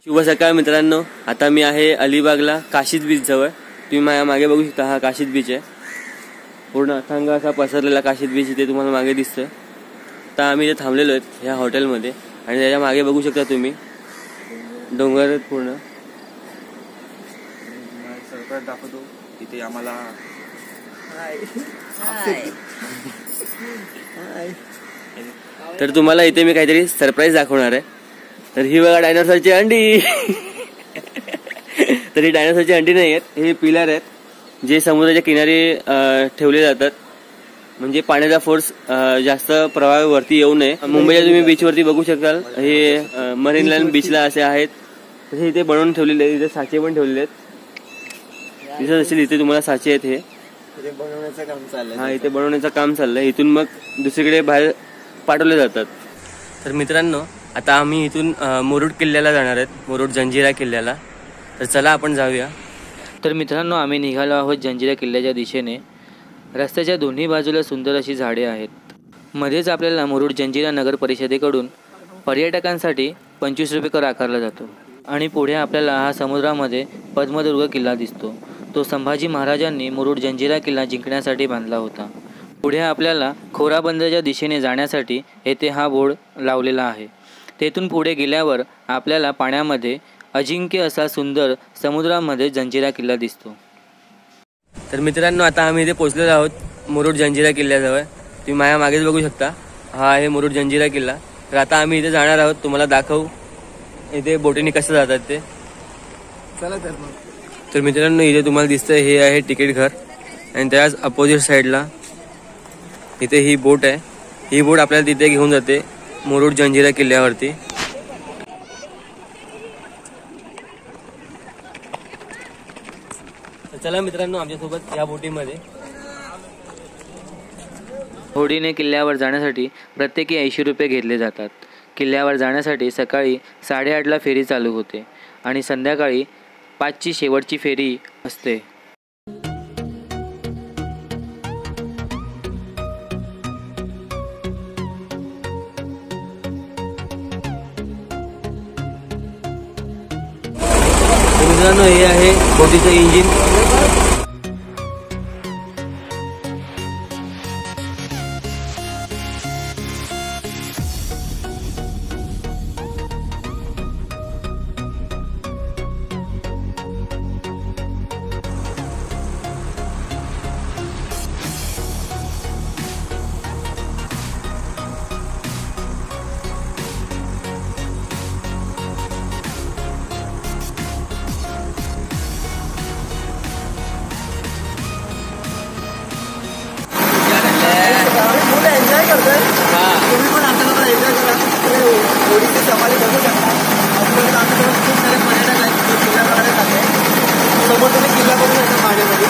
शुभ सकाळ मित्रांनो, आता मी आहे अलिबागला काशीद बीच जवळ. तुम्ही माझ्या मागे बघू शकता, हा काशीद बीच आहे. पूर्ण अथांग असा पसरलेला काशीद बीच इथे तुम्हाला मागे दिसतोय. आता आम्ही इथे थांबलेलो आहेत ह्या हॉटेलमध्ये आणि त्याच्या मागे बघू शकता तुम्ही डोंगर पूर्ण. सरप्राईज दाखवतो इथे आम्हाला. तर तुम्हाला इथे मी काहीतरी सरप्राईज दाखवणार आहे. तर ही बघा डायनोसॉरची अंडी. तर ही डायनोसॉरची अंडी नाही आहेत, हे पिलर आहेत जे समुद्राच्या किनारी ठेवले जातात, म्हणजे पाण्याचा फोर्स जास्त प्रवाहावरती येऊ नये. मुंबईच्या तुम्ही बीचवरती बघू शकाल, हे मरीन लाईन बीचला असे आहेत. तसे इथे बनवून ठेवलेले आहेत. इथे साचे पण ठेवलेले आहेत, दिसत असेल इथे तुम्हाला साचे आहेत. हे बनवण्याचं काम चाललंय. हा, इथे बनवण्याचं काम चाललंय. इथून मग दुसरीकडे बाहेर पाठवले जातात. तर मित्रांनो, आता आम्ही इथून मुरुड किल्ल्याला जाणार आहेत, मुरुड जंजिरा किल्ल्याला. तर चला आपण जाऊया. तर मित्रांनो, आम्ही निघालो आहोत जंजिरा किल्ल्याच्या दिशेने. रस्त्याच्या दोन्ही बाजूला सुंदर अशी झाडे आहेत. मध्येच आपल्याला मुरुड जंजिरा नगर परिषदेकडून पर्यटकांसाठी 25 रुपये कर आकारला जातो. आणि पुढे आपल्याला हा समुद्रामध्ये पद्मदुर्ग किल्ला दिसतो. तो संभाजी महाराजांनी मुरुड जंजिरा किल्ला जिंकण्यासाठी बांधला होता. पुढे आपल्याला खोराबंदरच्या दिशेने जाण्यासाठी येथे हा बोर्ड लावलेला आहे. तेथून पुढे गेल्यावर आपल्याला पाण्यामध्ये अजिंक्य असा सुंदर समुद्रामध्ये जंजिरा किल्ला दिसतो. तर मित्रांनो, आता आम्ही इथे पोहोचलेलो आहोत मुरुड जंजिरा किल्ल्याजवळ. तुम्ही माझ्या मागेच बघू शकता, हा आहे मुरुड जंजिरा किल्ला. तर आता आम्ही इथे जाणार आहोत, तुम्हाला दाखवू इथे बोटीने कसं जातात ते. चला तर मित्रांनो, इथे तुम्हाला दिसतंय हे आहे तिकीट घर आणि त्याच अपोजिट साईडला इथे ही बोट आहे. ही बोट आपल्याला तिथे घेऊन जाते मुरुड जंजिरा किल्ल्यावरती. चला मित्रांनो, आमच्यासोबत या बोटीमध्ये. होडीने किल्ल्यावर जाण्यासाठी प्रत्येकी 80 रुपये घेतले जातात. किल्ल्यावर जाण्यासाठी सकाळी 8:30ला फेरी चालू होते आणि संध्याकाळी 5ची शेवटची फेरी असते. मित्रांनो, हे आहे बोटीचं इंजिन. तुम्ही पण आता एन्जॉय करा. होडीची सफारी बघू शकता. खूप सारे पर्यटक आहेत जे किल्ला बघायला जाते. समोर तुम्ही किल्ला बघू शकता पाण्यामध्ये.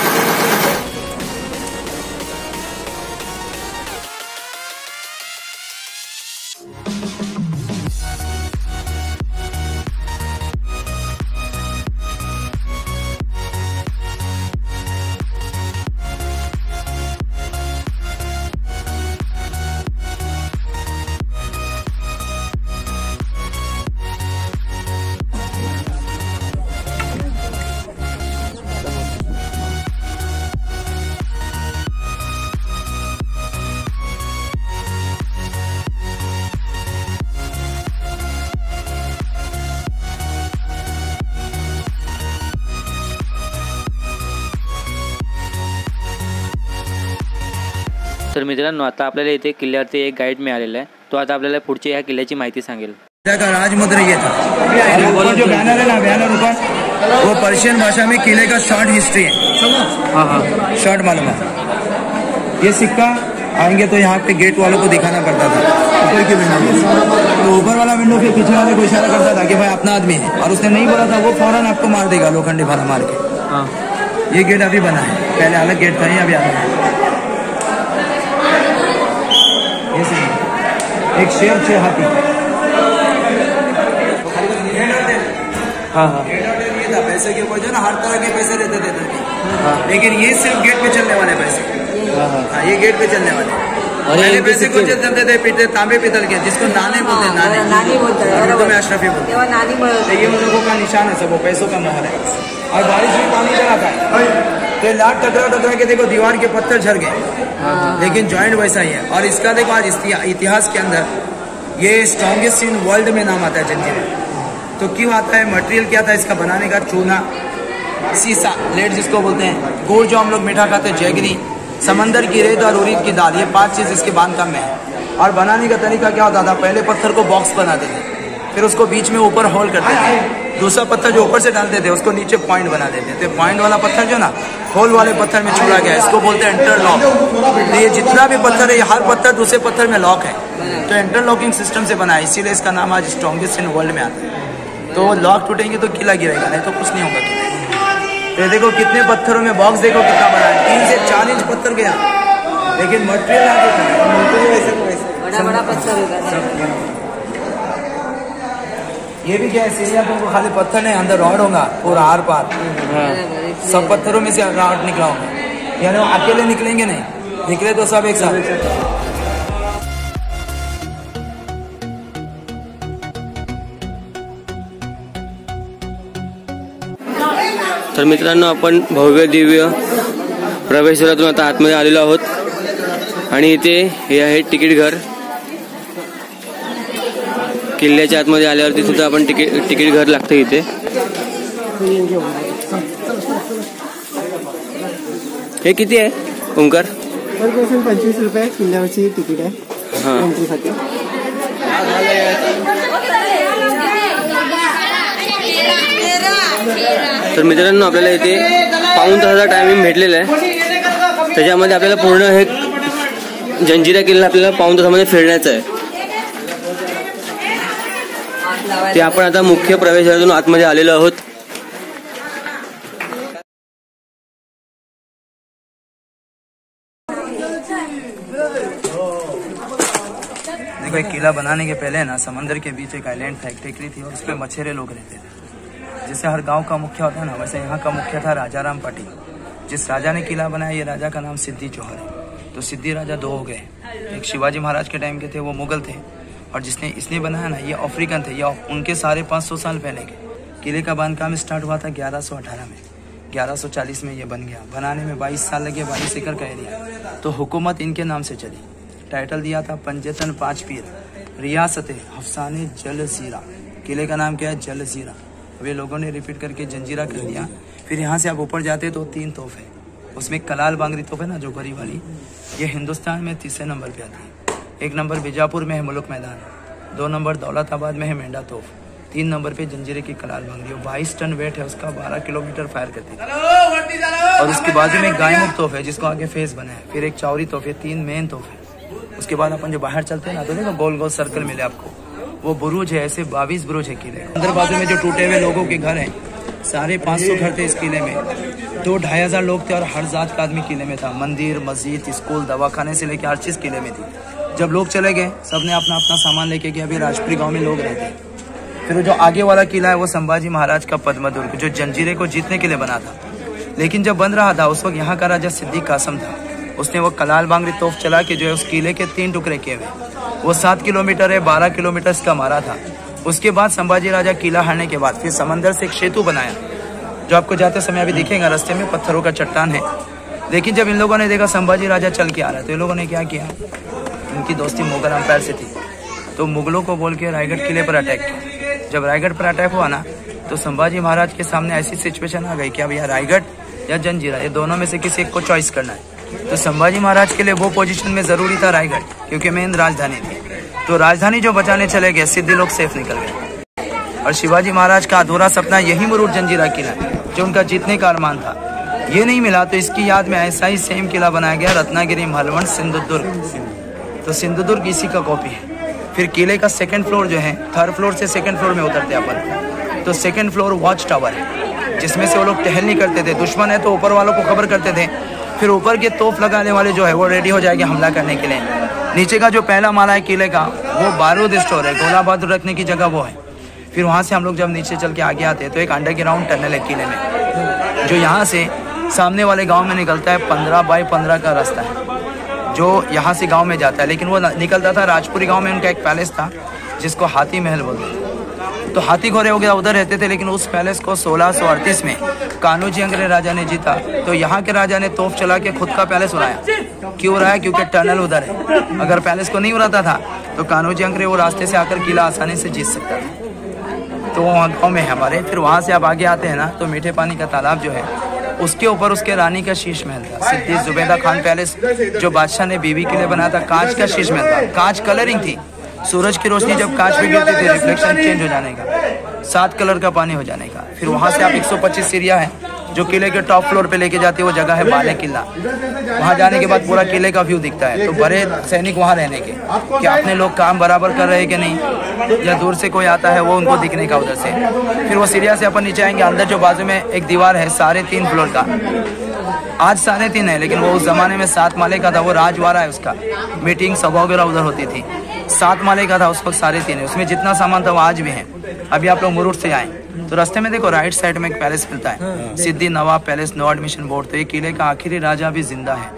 तर मित्रांनो, आता आपल्याला इथे किल्ल्यावरती एक गाईड मिळालेला आहे. तो आता आपल्याला पुढच्या ह्या किल्ल्याची माहिती सांगेल. राजमुद्रा ये था. जो बैनर है ना, बैनर ऊपर, वो पर्शियन भाषा में किले का शॉर्ट हिस्ट्री है. शॉर्ट मालूम है. ये सिक्का आएंगे तो यहाँ पे गेट वालों को दिखाना पड़ता था, ऊपर की विंडो. तो ऊपर वाला विंडो के पीछे वाले को इशारा करता था कि भाई अपना आदमी है, और उसने नहीं बोला था वो फौरन आपको मार देगा लोखंडी भाला मार के. ये गेट अभी बना है, पहले अलग गेट था, ये अभी अलग है. एक शेर 6 हाथी. ये था पैसे के ऊपर जो ना हर तरह के पैसे देते थे, लेकिन ये सिर्फ गेट पे चलने वाले पैसे. हाँ, ये गेट पे चलने वाले. पहले पैसे को चलते थे पीते तांबे पीतल के, जिसको नाने बोलते हैं, नानी बोलते हैं, तो मैं अशरफी बोलते हैं। ये उन लोगों का निशान है, सब वो पैसों का मोहर है। और बारिश में पानी चला था तो लाट टकरा के देखो दीवार के पत्थर झड़ गए, लेकिन जॉइंट वैसा ही है। और इसका देखो आज इतिहास के अंदर ये स्ट्रॉन्गेस्ट इन वर्ल्ड में नाम आता है जंजीरा। तो क्यों आता है? मटेरियल क्या था इसका बनाने का? चूना, सीसा, लेड जिसको बोलते हैं, गुड़ जो हम लोग मीठा खाते हैं, जैगरी, समंदर की रेत और उड़ीद की दाल, ये 5 चीज़ इसके बांधकाम में है। और बनाने का तरीका क्या होता था? पहले पत्थर को बॉक्स बनाते थे, फिर उसको बीच में ऊपर होल करते थे, दूसरा पत्थर जो ऊपर से डालते थे उसको नीचे पॉइंट बना देते थे। पॉइंट वाला पत्थर जो ना होल वाले पत्थर में छोड़ा गया, इसको बोलते हैं इंटरलॉक। तो ये जितना भी पत्थर है, ये हर पत्थर दूसरे पत्थर में लॉक है, तो इंटरलॉकिंग सिस्टम से बना है, इसीलिए इसका नाम आज स्ट्रॉन्गेस्ट इन वर्ल्ड में आता है। तो लॉक टूटेंगे तो किला गिरेगा, नहीं तो कुछ नहीं होगा किला। तो देखो कितने पत्थरों में बॉक्स, देखो कितना बड़ा है, 3 से 4 इंच पत्थर गया, लेकिन मटेरियल बड़ा पत्थर होगा। ये भी क्या है, सीढ़ियाँ तुमको खाली पत्थर नहीं, अंदर रॉड होगा पूरा आर पार, सब पत्थरों में से रॉड निकला होगा, यानी वो अकेले निकलेंगे नहीं, निकले तो सब एक साथ। तर मित्रांनो, आपण भव्य दिव्य प्रवेशद्वारातून आता आतमध्ये आलेलो आहोत आणि इथे हे आहे तिकीट घर। किल्ल्याच्या आतमध्ये आल्यावरती सुद्धा आपण तिकीट घर लागतं इथे। हे किती आहे ओंकार? पर पर्सन 25 रुपये किल्ल्यावरची तिकीट आहे एंट्रीसाठी। तर मित्रांनो, आपल्याला इथे पाऊण तासाचा टायमिंग भेटलेला आहे, त्याच्यामध्ये आपल्याला पूर्ण हे जंजिरा किल्ला आपल्याला पाऊण तासामध्ये फिरण्याचा आहे। ते आपण आता मुख्य प्रवेशद्वारातून आतमध्ये आलेलो आहोत। देखो, एक किला बनाने के पहले ना समंदर के बीच एक आइलैंड था, एक टेकरी थी, और उस पर मछेरे लोग रहते थे। जैसे हर गांव का मुखिया होता है ना, वैसे यहाँ का मुखिया था राजाराम पाटिल। जिस राजा ने किला बनाया, ये राजा का नाम सिद्धि चौहर है। तो सिद्धि राजा 2 हो गए, एक शिवाजी महाराज के टाइम के थे, वो मुगल थे, और जिसने इसने बनाया ना, ये अफ्रीकन थे, या उनके सारे 500 साल पहले के। किले का बांधकाम स्टार्ट हुआ था 1118 में, 1140 में ये बन गया। बनाने में 22 साल लगे, 22 एकड़ का एरिया। तो हुकूमत इनके नाम से चली। टाइटल दिया था पंजतन 5 पीर, रियासत हफ्साने जलजीरा। किले का नाम क्या है? जलजीरा। वे लोगों ने रिपीट करके जंजीरा कर दिया। फिर यहाँ से आप ऊपर जाते तो 3 तोप है, उसमें कलाल बांगरी तोप है ना, जो बड़ी वाली, ये हिंदुस्तान में 3रे नंबर पे आती है। 1 नंबर बीजापुर में है मुल्क मैदान, 2 नंबर दौलताबाद में है मेंढा तोप, 3 नंबर पे जंजीरे की कलाल बांगरी। 22 टन वेट है उसका, 12 किलोमीटर फायर करती है। और उसके बाजू में गायमुख तोप है, जिसको आगे फेस बना है। फिर एक चौरी तोप है, 3 मेन तोप है। उसके बाद अपन जो बाहर चलते हैं ना, तो देखो गोल गोल सर्कल मिले आपको, वो बुरुज है, ऐसे 22 बुरुज है किले। अंदर बाजू में जो टूटे हुए लोगों के घर हैं, सारे 500 घर थे इस किले में। 2-2,500 लोग थे, और हर जात का आदमी किले में था। मंदिर, मस्जिद, स्कूल, दवाखाने से लेकर हर चीज़ किले में थी। जब लोग चले गए, सबने अपना अपना सामान लेके गया। अभी राजपुरी गाँव में लोग रहते। फिर जो आगे वाला किला है, वो संभाजी महाराज का पद्मदुर्ग, जो जंजीरे को जीतने के लिए बना था। लेकिन जब बन रहा था, उस वक्त यहाँ का राजा सिद्दीक कासम था। उसने वो कलाल बांगरी तोफ चला के जो है उस किले के 3 टुकड़े किए हुए। वो 7 किलोमीटर है, 12 किलोमीटर इसका मारा था। उसके बाद संभाजी राजा किला हारने के बाद फिर समंदर से एक सेतु बनाया, जो आपको जाते समय अभी दिखेगा, रास्ते में पत्थरों का चट्टान है। लेकिन जब इन लोगों ने देखा संभाजी राजा चल के आ रहा है, तो इन लोगों ने क्या किया, इनकी दोस्ती मुगल अंपायर से थी, तो मुगलों को बोल के रायगढ़ किले पर अटैक किया। जब रायगढ़ पर अटैक हुआ ना, तो संभाजी महाराज के सामने ऐसी सिचुएशन आ गई कि अब यह रायगढ़ या जंजीरा, ये दोनों में से किसी एक को चॉइस करना है। तो संभाजी महाराज के लिए वो पोजीशन में जरूरी था रायगढ़, क्योंकि मेन राजधानी थी। तो राजधानी जो बचाने चले गए, सिद्धि लोग सेफ निकल गए। और शिवाजी महाराज का अधूरा सपना यही मुरुड जंजीरा किला, जो उनका जीतने का अरमान था, ये नहीं मिला। तो इसकी याद में ऐसा ही सेम किला बनाया गया, रत्नागिरी, महलवंड, सिंधुदुर्ग। तो सिंधुदुर्ग इसी का कॉपी है। फिर किले का 2nd फ्लोर जो है, 3rd फ्लोर से 2nd फ्लोर में उतरते अपन, तो 2nd फ्लोर वॉच टावर है, जिसमें से वो लोग टहल नहीं करते थे। दुश्मन है तो ऊपर वालों को खबर करते थे, फिर ऊपर के तोप लगाने वाले जो है वो रेडी हो जाएंगे हमला करने के लिए। नीचे का जो पहला माला है किले का, वो बारूद स्टोर है, गोला बारूद रखने की जगह वो है। फिर वहाँ से हम लोग जब नीचे चल के आगे आते हैं, तो एक अंडरग्राउंड टनल है किले में, जो यहाँ से सामने वाले गांव में निकलता है। 15 बाई 15 का रास्ता है, जो यहाँ से गांव में जाता है, लेकिन वो निकलता था राजपुरी गांव में। उनका एक पैलेस था जिसको हाथी महल बोलते हैं। तो हाथी घोड़े वगैरह उधर रहते थे, लेकिन उस पैलेस को 1638 में कान्होजी अंग्रेज राजा ने जीता। तो यहाँ के राजा ने तोप चला के खुद का पैलेस उड़ाया। क्यों उड़ाया? क्योंकि टनल उधर है। अगर पैलेस को नहीं उड़ाता था तो कान्होजी अंग्रेज वो रास्ते से आकर किला आसानी से जीत सकता था। तो वहाँ गाँव में है हमारे। फिर वहाँ से आप आगे आते हैं ना, तो मीठे पानी का तालाब जो है, उसके ऊपर उसके रानी का शीश महल था। सिद्दी जुबैदा खान पैलेस जो बादशाह ने बीवी के लिए बनाया था, कांच का शीश महल था। कांच कलरिंग थी। सूरज की रोशनी जब कांच पे गिरती थी, रिफ्लेक्शन चेंज हो जाने का, 7 कलर का पानी हो जाने का। फिर वहाँ से आप 125 सीढ़ियाँ हैं जो किले के टॉप फ्लोर पे लेके जाती है। वो जगह है बाले किला। वहाँ जाने के बाद पूरा किले का व्यू दिखता है। तो बड़े सैनिक वहाँ रहने के, कि अपने लोग काम बराबर कर रहे हैं कि नहीं, या दूर से कोई आता है वो उनको दिखने का उधर से। फिर वो सीढ़ियाँ से अपन नीचे आएंगे। अंदर जो बाजू में एक दीवार है 3.5 फ्लोर का, आज 3.5 है, लेकिन वो उस जमाने में 7 माले का था। वो राजवाड़ा है उसका, मीटिंग सभा वगैरह उधर होती थी। 7 माले का था उस वक्त, 3.5 है। उसमें जितना सामान था वो आज भी है। अभी आप लोग मुरुड से आए तो रास्ते में देखो राइट साइड में एक पैलेस मिलता है, सिद्दी नवाब पैलेस, नो एडमिशन बोर्ड। तो ये किले का आखिरी राजा भी जिंदा है,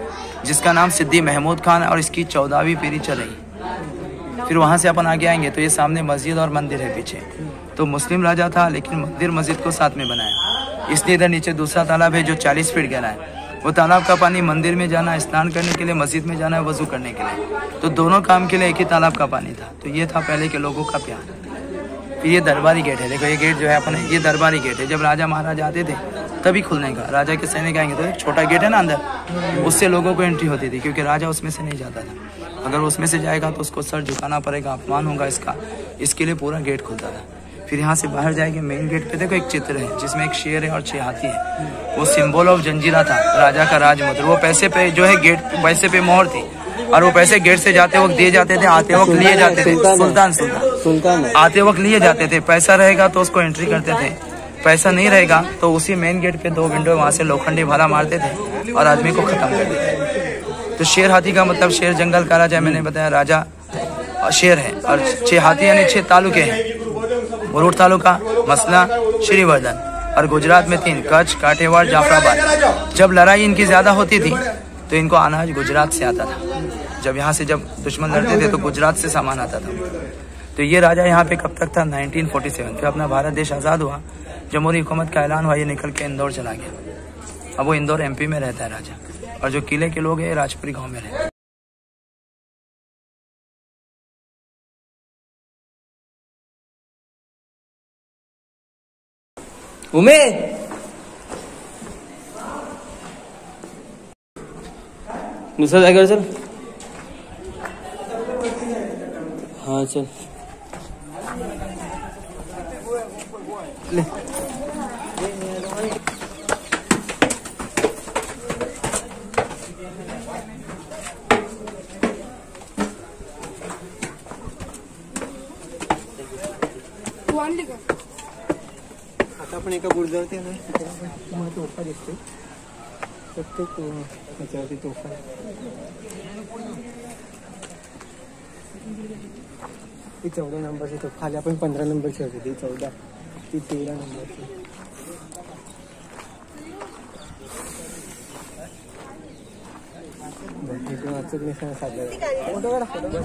जिसका नाम सिद्दी महमूद खान है, और इसकी 14वीं पीढ़ी चल रही। फिर वहाँ से अपन आगे आएंगे तो ये सामने मस्जिद और मंदिर है पीछे। तो मुस्लिम राजा था, लेकिन मंदिर मस्जिद को साथ में बनाया। इसलिए इधर नीचे दूसरा तालाब है जो 40 फीट गहरा है। वो तालाब का पानी मंदिर में जाना, स्नान करने के लिए, मस्जिद में जाना है वजू करने के लिए। तो दोनों काम के लिए एक ही तालाब का पानी था। तो ये था पहले के लोगों का प्यार। फिर ये दरबारी गेट है। देखो ये गेट जो है अपने, ये दरबारी गेट है। जब राजा महाराजा आते थे तभी खुलने का। राजा के सैनिक आएंगे तो एक छोटा गेट है ना अंदर, उससे लोगों को एंट्री होती थी, क्योंकि राजा उसमें से नहीं जाता था। अगर उसमें से जाएगा तो उसको सर झुकाना पड़ेगा, अपमान होगा इसका। इसके लिए पूरा गेट खुलता था। फिर यहाँ से बाहर जाएंगे मेन गेट पे, देखो एक चित्र है जिसमें एक शेर है और 6 हाथी है। वो सिंबल ऑफ जंजीरा था, राजा का राजमुद्र। वो पैसे पे जो है गेट पैसे पे मोहर थी, और वो पैसे गेट से जाते वक्त दिए जाते थे, आते वक्त लिए जाते थे। सुल्तान आते वक्त लिए जाते थे। पैसा रहेगा तो उसको एंट्री करते थे, पैसा नहीं रहेगा तो उसी मेन गेट पे 2 विंडो वहाँ से लोखंडी भाला मारते थे और आदमी को खत्म कर देते। तो शेर हाथी का मतलब शेर जंगल का राजा, मैंने बताया राजा शेर है। और 6 हाथी यानी 6 तालुके हैं। मुरुड तालुका, मसला, श्रीवर्धन, और गुजरात में 3, कच्छ, काठियावाड़, जाफराबाद। जब लड़ाई इनकी ज्यादा होती थी तो इनको अनाज गुजरात से आता था। जब यहाँ से जब दुश्मन लड़ते थे तो गुजरात से सामान आता था। तो ये राजा यहाँ पे कब तक था? 1947। फिर अपना भारत देश आज़ाद हुआ, जमहूरी हुकूमत का ऐलान हुआ, ये निकल के इंदौर चला गया। अब वो इंदौर MP में रहता है राजा, और जो किले के लोग हैं राजपुरी गाँव में रहते हैं। उमे दुसऱ्या जागेवर चल. हा चल. आता आपण एका गुरुद्वारात आहे ना, तुम्हाला तोफा दिसते. प्रत्येक ह्याच्यावरती तोफा आहे. ती 14 नंबरची तोफ. खाली आपण 15 नंबरची होती, ती 14, ती 13 नंबरची. अचूक निशाणा साधला. फोटो काढा, फोटो.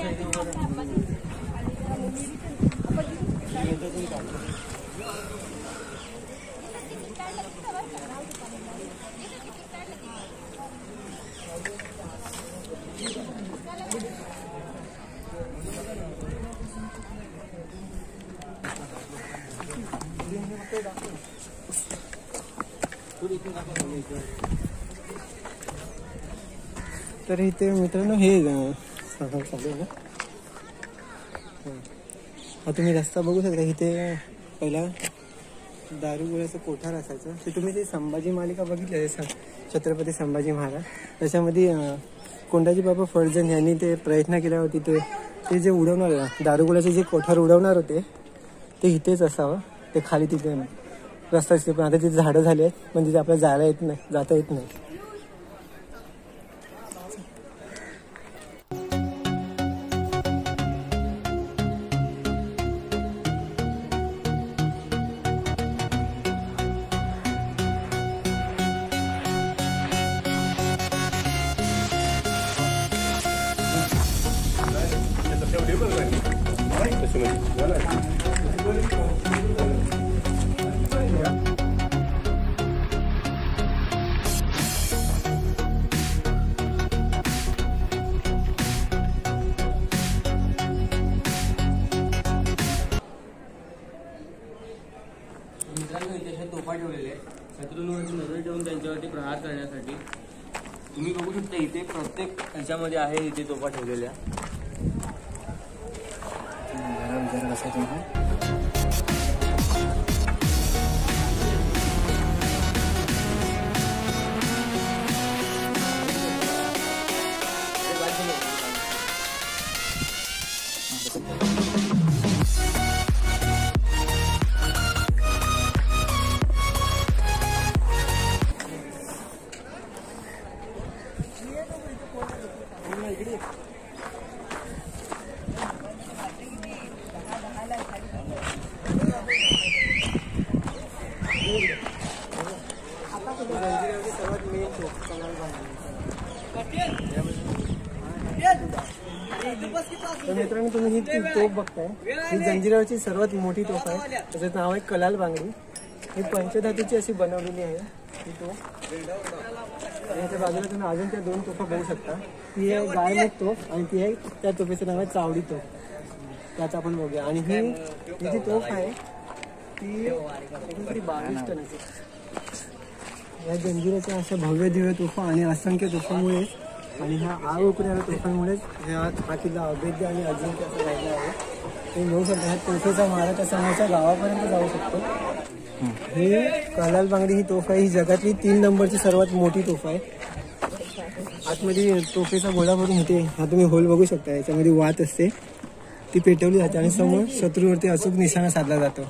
तर इथे मित्रांनो हे चालू आहे ना. तुम्ही रस्ता बघू शकता. इथे पहिला दारुगोळ्याचं कोठार असायचं. ते तुम्ही ते संभाजी मालिका बघितली, छत्रपती संभाजी महाराज, त्याच्यामध्ये कोंडाजी बाबा फर्जन यांनी ते प्रयत्न केला होते. ते जे उडवणार दारुगोळ्याचे जे कोठार उडवणार होते ते इथेच असावं. ते खाली तिथे रस्ता असते, पण आता तिथे झाडं झाले आहेत, पण तिथे आपल्याला जाता येत नाही. मित्रांनो इथे अशा तोफा ठेवलेल्या आहेत शत्रूंवरती नजर ठेवून त्यांच्यावरती प्रहार करण्यासाठी. तुम्ही बघू शकता इथे प्रत्येक ह्याच्यामध्ये आहे इथे तोफा ठेवलेल्या. मित्रांनो तुम्ही ही तोफ बघताय, ही जंजिरावरची सर्वात मोठी तोफ आहे. त्याचं नाव आहे कलाल बांगडी. ही पंचधातूची अशी बनवलेली आहे ही तोफ. याच्या बाजूला तुम्ही अजून त्या 2 तोफा बघू शकता. ती आहे गायमुख तोफ आणि ती आहे त्या तोफेचं नाव आहे चावडी तोफ. त्यात आपण बघूया. आणि ही जी तोफ आहे ती 22 टनाची. या जंजिराच्या अशा भव्य दिव्य तोफा आणि असंख्य तोफांमुळेच आणि ह्या आग उकळणाऱ्या तोफांमुळेच हा किल्ला अभेद्य आणि अजिंक्य असं राहिला आहे. तुम्ही बघू शकता ह्या तोफेचा मारा त्या समोरच्या गावापर्यंत जाऊ शकतो. ही कलाल बांगडी ही तोफ आहे. ही जगातली 3 नंबरची सर्वात मोठी तोफ आहे. आतमध्ये तोफेचा गोळा भरून होते. हा तुम्ही होल बघू शकता. याच्यामध्ये वात असते, ती पेटवली जाते आणि समोर शत्रूवरती अचूक निशाणा साधला जातो.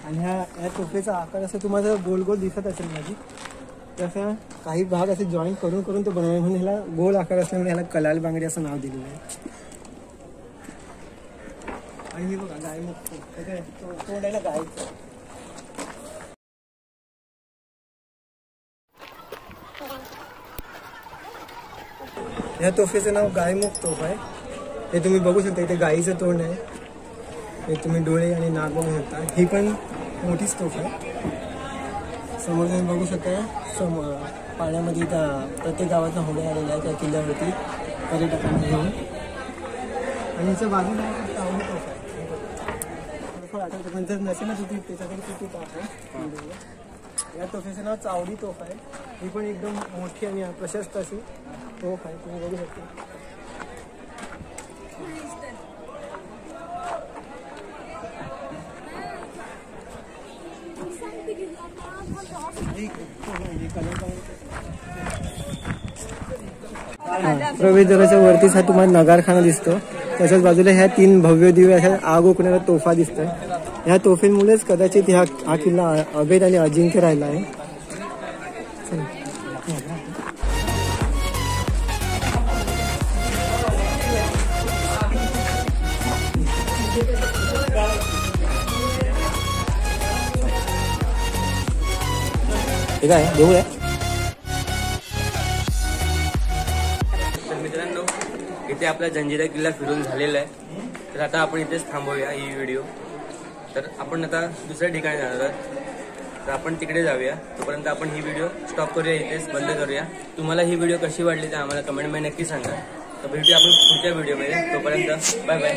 आणि ह्या तोफेचा आकार असं तुम्हाला गोल गोल दिसत असेल माझी, तसं काही भाग असे जॉईन करून करून तो बनवला म्हणून ह्याला गोल आकार असल्यामुळे ह्याला कलाल बांगडी असं नाव दिलेलं आहे. आणि हे बघा गायमुख तोंड आहे ना गायचं. ह्या तोफेचं नाव गायमुख तोफ आहे. हे तुम्ही बघू शकता इथे गायीचं तोंड आहे. हे तुम्ही डोळे आणि नाक बघू शकता. ही पण मोठीच तोफ आहे. समोर तुम्ही बघू शकता पाण्यामध्ये प्रत्येक गावातनं होड्या आलेल्या आहेत त्या किल्ल्यावरती पर्यटकांना घेऊन. आणि याच्या बाजूला चावडी तोफ आहे. आठवतं पण जर नसेल ना तिथे त्याच्याकडे किती तोफ आहे. या तोफेचं नाव चावडी तोफ आहे. ही पण एकदम मोठी आणि प्रशस्त अशी तोफ आहे. तुम्ही बघू शकता. प्रवेशद्वाराच्या वरतीच हा तुम्हाला नगारखाना दिसतो. त्याच्याच बाजूला ह्या 3 भव्य दिव्य अशा आग ओकणाऱ्या तोफा दिसतोय. ह्या तोफेमुळेच कदाचित हा किल्ला अभेद आणि अजिंक्य राहिला आहे. ठीक आहे बघूया. तर मित्रांनो इथे आपला जंजिरा किल्ला फिरून झालेला आहे. तर आता आपण इथेच थांबवूया ही व्हिडिओ. तर आपण आता दुसऱ्या ठिकाणी जाणार आहोत. तर आपण तिकडे जाऊया. तोपर्यंत आपण ही व्हिडिओ स्टॉप करूया, इथेच बंद करूया. तुम्हाला ही व्हिडिओ कशी वाटली तर आम्हाला कमेंटमध्ये नक्की सांगा. तर भेटूया आपण पुढच्या व्हिडिओमध्ये. तोपर्यंत बाय बाय.